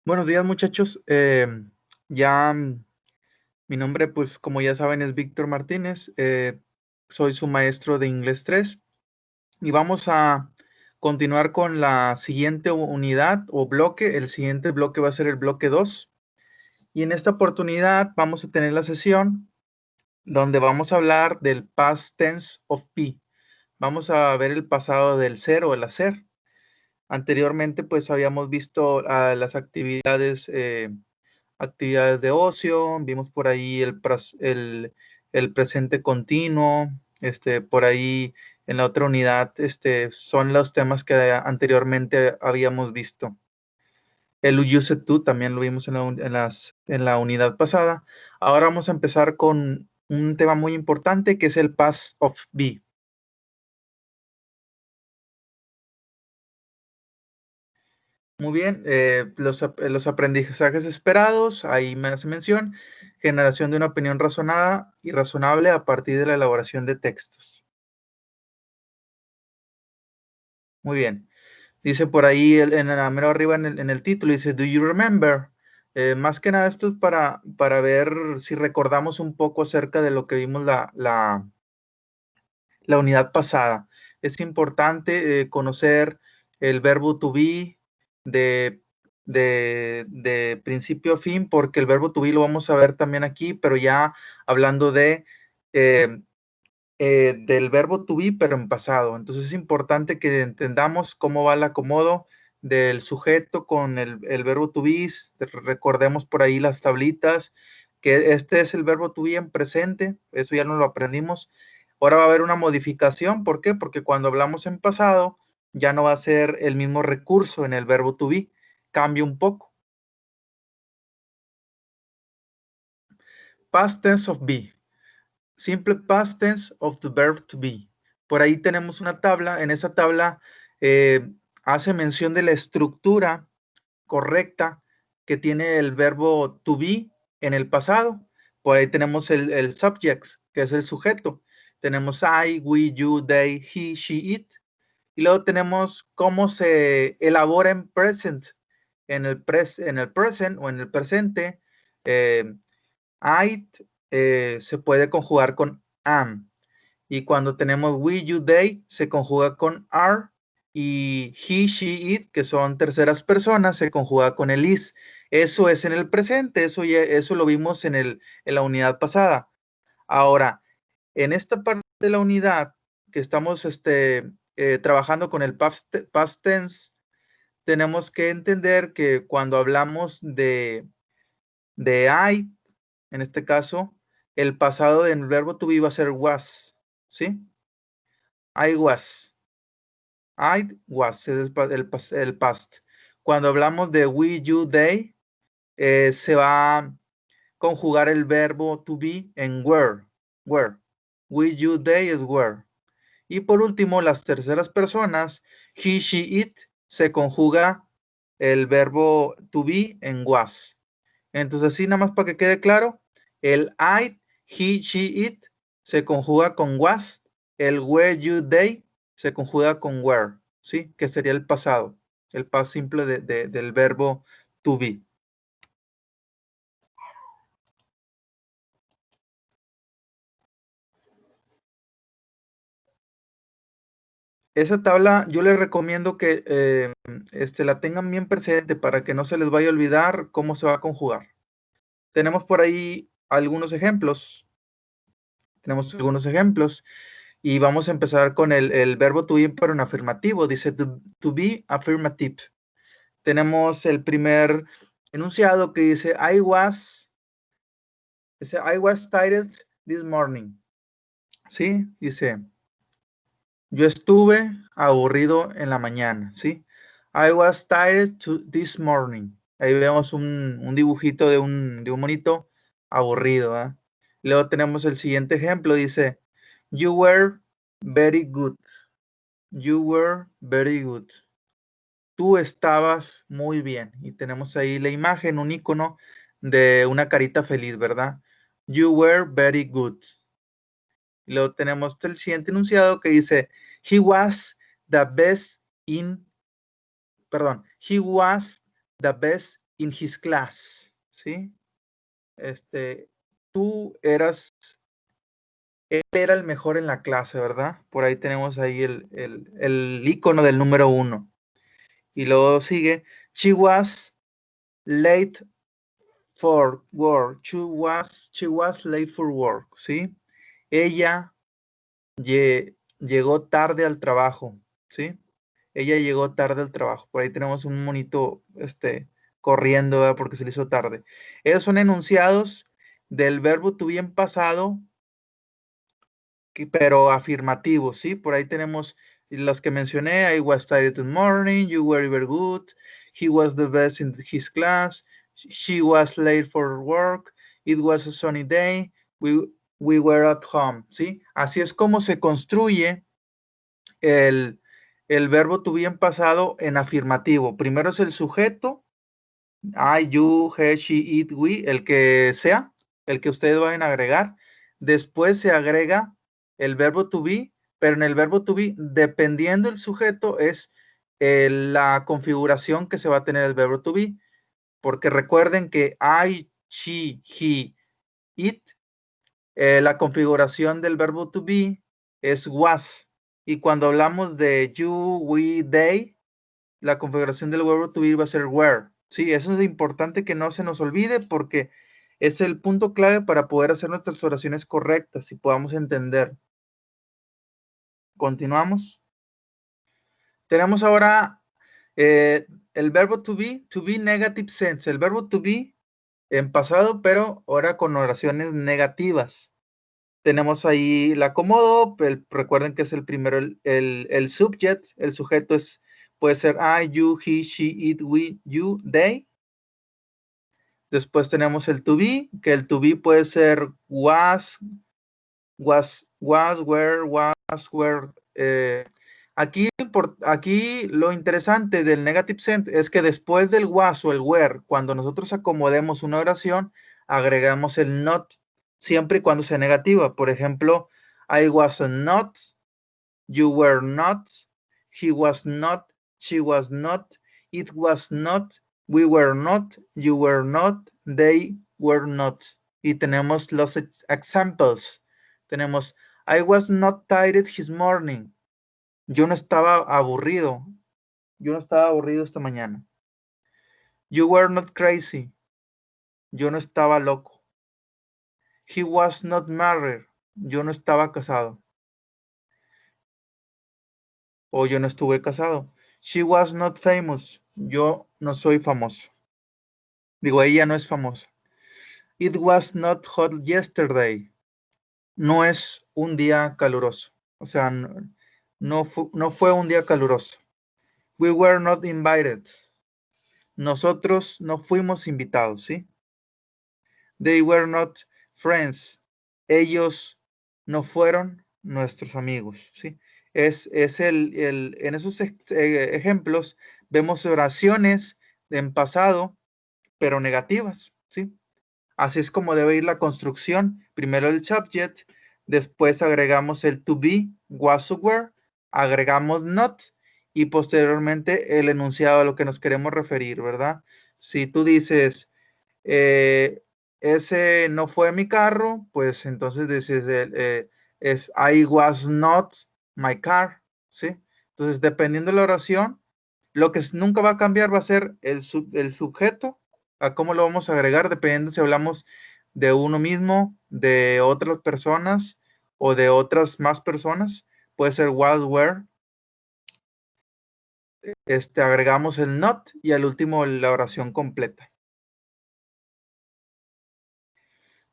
Buenos días, muchachos. Ya mi nombre, pues como ya saben, es Víctor Martínez. Soy su maestro de inglés 3 y vamos a continuar con la siguiente unidad o bloque. El siguiente bloque va a ser el bloque 2 y en esta oportunidad vamos a tener la sesión donde vamos a hablar del past tense of be. Vamos a ver el pasado del ser o el hacer. Anteriormente, pues habíamos visto las actividades de ocio, vimos por ahí el presente continuo, por ahí en la otra unidad, son los temas que anteriormente habíamos visto. El use to también lo vimos en la unidad pasada. Ahora vamos a empezar con un tema muy importante que es el past of be. Muy bien, los aprendizajes esperados, ahí me hace mención, generación de una opinión razonada y razonable a partir de la elaboración de textos. Muy bien. Dice por ahí en la mero arriba en el título, dice, "Do you remember?" Más que nada esto es para ver si recordamos un poco acerca de lo que vimos la unidad pasada. Es importante conocer el verbo to be de, de principio a fin, porque el verbo to be lo vamos a ver también aquí, pero ya hablando eh, del verbo to be, pero en pasado. Entonces es importante que entendamos cómo va el acomodo del sujeto con el verbo to be. Recordemos por ahí las tablitas, que este es el verbo to be en presente, eso ya no lo aprendimos. Ahora va a haber una modificación, ¿por qué? Porque cuando hablamos en pasado, ya no va a ser el mismo recurso en el verbo to be, cambia un poco. Past tense of be. Simple past tense of the verb to be. Por ahí tenemos una tabla. En esa tabla hace mención de la estructura correcta que tiene el verbo to be en el pasado. Por ahí tenemos el subject, que es el sujeto. Tenemos I, we, you, they, he, she, it. Y luego tenemos cómo se elabora en present. En el present o en el presente. I se puede conjugar con am. Y cuando tenemos we, you, they, se conjuga con are. Y he, she, it, que son terceras personas, se conjuga con el is. Eso es en el presente, eso lo vimos en la unidad pasada. Ahora, en esta parte de la unidad que estamos trabajando con el past tense, tenemos que entender que cuando hablamos de I, en este caso, el pasado del verbo to be va a ser was, ¿sí? I was. I was, es el past. Cuando hablamos de we, you, they, se va a conjugar el verbo to be en were. Were. We, you, they es were. Y por último, las terceras personas, he, she, it, se conjuga el verbo to be en was. Entonces, así nada más para que quede claro, el I, he, she, it se conjuga con was, el were, you, they se conjuga con were, ¿sí? Que sería el pasado, el past simple del verbo to be. Esa tabla yo les recomiendo que la tengan bien presente para que no se les vaya a olvidar cómo se va a conjugar. Tenemos por ahí algunos ejemplos. Y vamos a empezar con el verbo to be, pero en afirmativo. Dice to be affirmative. Tenemos el primer enunciado que dice I was tired this morning. ¿Sí? Dice, yo estuve aburrido en la mañana. ¿Sí? I was tired this morning. Ahí vemos un dibujito de un monito aburrido. ¿eh? Luego tenemos el siguiente ejemplo. Dice, you were very good. You were very good. Tú estabas muy bien. Y tenemos ahí la imagen, un icono de una carita feliz, ¿verdad? You were very good. Y luego tenemos el siguiente enunciado que dice, he was the best in his class, ¿sí? Tú eras, él era el mejor en la clase, ¿verdad? Por ahí tenemos ahí el icono del número 1. Y luego sigue, she was late for work. She was late for work, ¿sí? Ella llegó tarde al trabajo, ¿sí? Ella llegó tarde al trabajo. Por ahí tenemos un monito, corriendo, ¿verdad? Porque se le hizo tarde. Esos son enunciados del verbo to be en pasado, pero afirmativos, ¿sí? Por ahí tenemos los que mencioné. I was tired this morning. You were very good. He was the best in his class. She was late for work. It was a sunny day. We were at home, ¿sí? Así es como se construye el verbo to be en pasado en afirmativo. Primero es el sujeto, I, you, he, she, it, we, el que sea, el que ustedes vayan a agregar. Después se agrega el verbo to be, pero en el verbo to be, dependiendo del sujeto, es la configuración que se va a tener el verbo to be. Porque recuerden que I, she, he, it, la configuración del verbo to be es was. Y cuando hablamos de you, we, they, la configuración del verbo to be va a ser were. Sí, eso es importante que no se nos olvide porque es el punto clave para poder hacer nuestras oraciones correctas y podamos entender. Continuamos. Tenemos ahora el verbo to be negative sense. El verbo to be en pasado, pero ahora con oraciones negativas. Tenemos ahí el acomodo, recuerden que es el primero el subject, el sujeto puede ser I, you, he, she, it, we, you, they. Después tenemos el to be, que el to be puede ser was, were. Aquí lo interesante del negative sense es que después del was o el were, cuando nosotros acomodemos una oración, agregamos el not, siempre y cuando sea negativa. Por ejemplo, I was not, you were not, he was not, she was not, it was not, we were not, you were not, they were not. Y tenemos los examples. Tenemos, I was not tired this morning. Yo no estaba aburrido. Yo no estaba aburrido esta mañana. You were not crazy. Yo no estaba loco. He was not married. Yo no estaba casado. O yo no estuve casado. She was not famous. Yo no soy famoso. Digo, ella no es famosa. It was not hot yesterday. No es un día caluroso. O sea, no fue un día caluroso. We were not invited. Nosotros no fuimos invitados, ¿sí? They were not friends. Ellos no fueron nuestros amigos, ¿sí? En esos ejemplos vemos oraciones en pasado, pero negativas, ¿sí? Así es como debe ir la construcción. Primero el subject, después agregamos el to be, was or were, agregamos not y posteriormente el enunciado a lo que nos queremos referir, ¿verdad? Si tú dices, ese no fue mi carro, pues entonces dices, es I was not my car, ¿sí? Entonces, dependiendo de la oración, lo que nunca va a cambiar va a ser el sujeto, a cómo lo vamos a agregar, dependiendo si hablamos de uno mismo, de otras personas o de otras más personas. Puede ser was, were. Agregamos el not y al último la oración completa.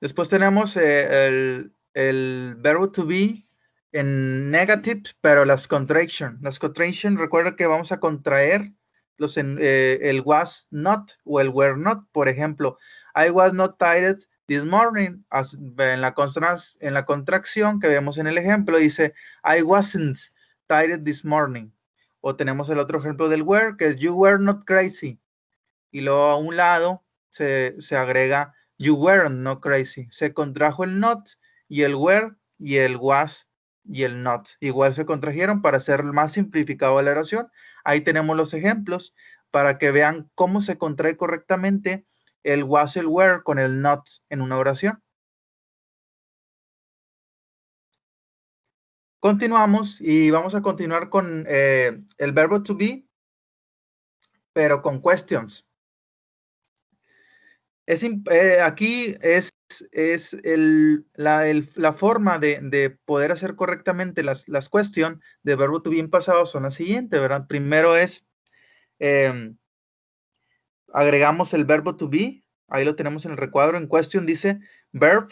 Después tenemos el verbo to be en negative, pero las contraction. Las contraction, recuerda que vamos a contraer el was not o el were not. Por ejemplo, I was not tired this morning. En la contracción que vemos en el ejemplo dice I wasn't tired this morning. O tenemos el otro ejemplo del were, que es you were not crazy. Y luego a un lado se agrega you weren't not crazy. Se contrajo el not y el were y el was y el not. Igual se contrajeron para hacer más simplificado la oración. Ahí tenemos los ejemplos. para que vean cómo se contrae correctamente el was y el were con el not en una oración. Continuamos y vamos a continuar con el verbo to be, pero con questions. Aquí es la forma de poder hacer correctamente las questions de verbo to be en pasado son las siguientes, ¿verdad? Primero es, agregamos el verbo to be, ahí lo tenemos en el recuadro, en question dice verb,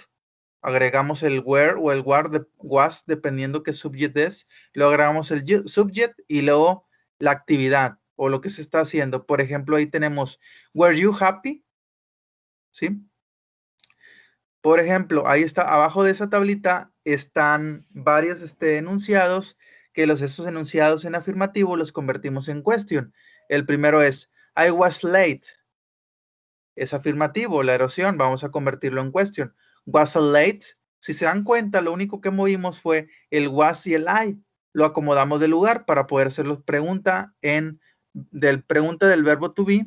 agregamos el were o el was, dependiendo qué subject es, luego agregamos el subject y luego la actividad o lo que se está haciendo. Por ejemplo, ahí tenemos, were you happy? ¿Sí? Por ejemplo, ahí está, abajo de esa tablita están varios enunciados, que esos enunciados en afirmativo los convertimos en question. El primero es, I was late. Es afirmativo, la erosión, vamos a convertirlo en question. Was late. Si se dan cuenta, lo único que movimos fue el was y el I. Lo acomodamos de lugar para poder hacerlos pregunta del verbo to be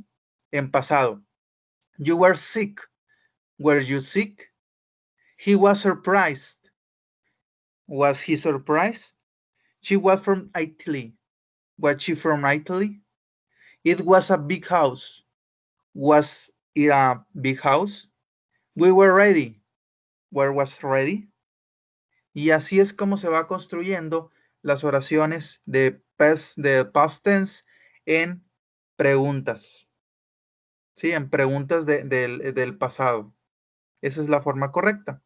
en pasado. You were sick. Were you sick? He was surprised. Was he surprised? She was from Italy. Was she from Italy? It was a big house. Was it a big house? We were ready. Where was ready? Y así es como se va construyendo las oraciones de past tense en preguntas. ¿Sí? En preguntas del pasado. Esa es la forma correcta.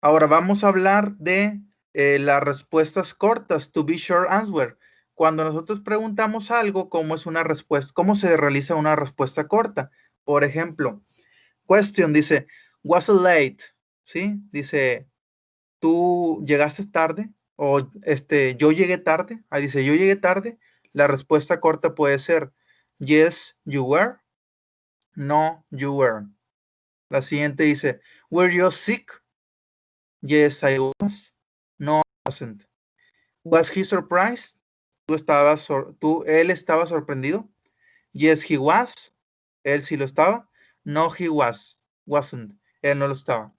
Ahora vamos a hablar de las respuestas cortas, to be short answer. Cuando nosotros preguntamos algo, ¿cómo es una respuesta? ¿Cómo se realiza una respuesta corta? Por ejemplo, question dice, was it late? ¿Sí? Dice, ¿tú llegaste tarde? O yo llegué tarde. Ahí dice, yo llegué tarde. La respuesta corta puede ser, yes, you were. No, you weren't. La siguiente dice, were you sick? Yes, I was. No, I wasn't. Was he surprised? Él estaba sorprendido. Yes, he was. Él sí lo estaba. No, he wasn't. Él no lo estaba.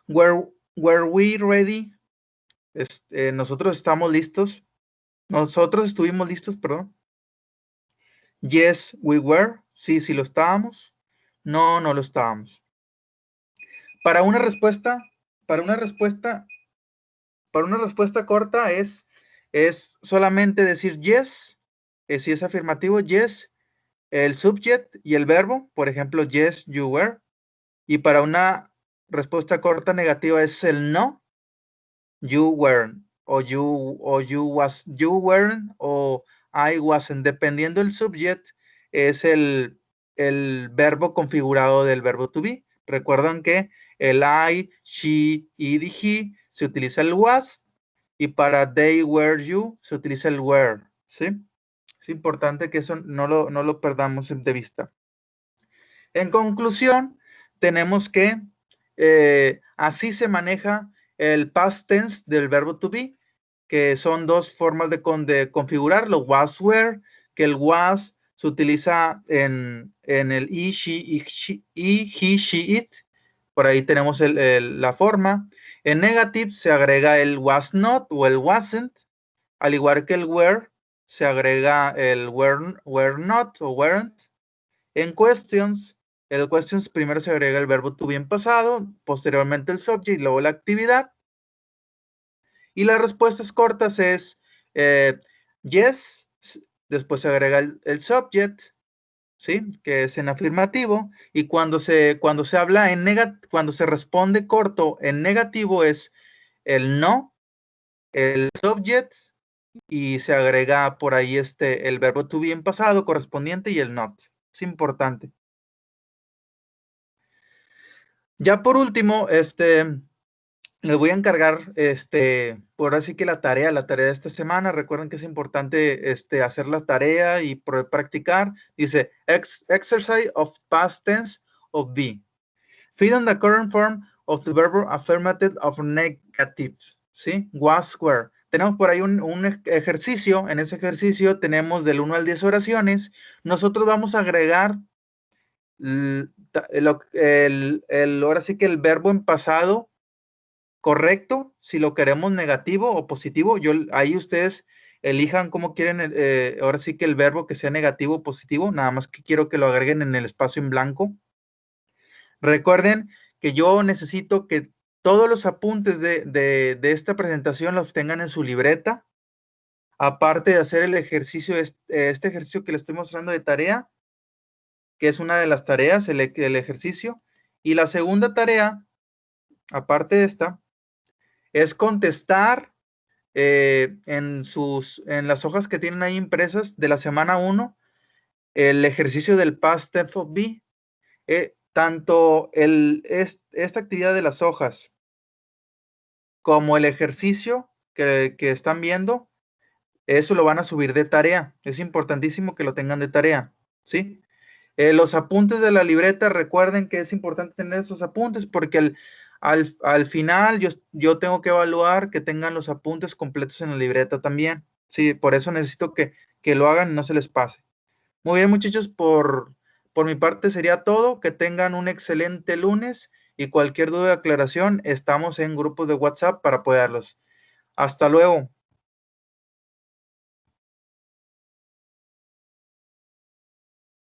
Were we ready? Nosotros estamos listos. Nosotros estuvimos listos, perdón. Yes, we were. Sí, sí lo estábamos. No, no lo estábamos. Para una respuesta corta es solamente decir yes, si es afirmativo, yes, el subject y el verbo, por ejemplo, yes, you were. Y para una respuesta corta negativa es el no, you weren't, o you weren't, o I wasn't, dependiendo del subject, es el verbo configurado del verbo to be. Recuerdan que el I, she, it y he se utiliza el was, y para they, were, you se utiliza el were, ¿sí? Es importante que eso no lo perdamos de vista. En conclusión, tenemos que así se maneja el past tense del verbo to be, que son dos formas de configurarlo, was, were, que el was se utiliza en el he, she, it. Por ahí tenemos la forma. En negative se agrega el was not o el wasn't, al igual que el were, se agrega el were not o weren't. En questions, el questions primero se agrega el verbo to be en pasado, posteriormente el subject y luego la actividad. Y las respuestas cortas es yes, después se agrega el subject, ¿sí? Que es en afirmativo. Y cuando se habla cuando se responde corto en negativo es el no, el subject, y se agrega por ahí el verbo to be en pasado correspondiente y el not. Es importante. Ya por último, les voy a encargar, por así que la tarea de esta semana. Recuerden que es importante hacer la tarea y practicar. Dice, exercise of past tense of be. Fill in the current form of the verb affirmative of negative. ¿Sí? Was, were. tenemos por ahí un ejercicio. En ese ejercicio tenemos del 1 al 10 oraciones. Nosotros vamos a agregar ahora sí que el verbo en pasado correcto, si lo queremos negativo o positivo. Ahí ustedes elijan cómo quieren, ahora sí que el verbo que sea negativo o positivo, nada más que quiero que lo agreguen en el espacio en blanco. Recuerden que yo necesito que todos los apuntes de esta presentación los tengan en su libreta, aparte de hacer el ejercicio, este ejercicio que les estoy mostrando de tarea, que es una de las tareas, el ejercicio. Y la segunda tarea, aparte de esta, es contestar en las hojas que tienen ahí impresas de la semana 1, el ejercicio del past tense of be. Tanto esta actividad de las hojas como el ejercicio que están viendo, eso lo van a subir de tarea. Es importantísimo que lo tengan de tarea, ¿sí? Los apuntes de la libreta, recuerden que es importante tener esos apuntes porque al final yo tengo que evaluar que tengan los apuntes completos en la libreta también. Sí, por eso necesito que lo hagan y no se les pase. Muy bien, muchachos, por mi parte sería todo. Que tengan un excelente lunes y cualquier duda o aclaración, estamos en grupos de WhatsApp para apoyarlos. Hasta luego.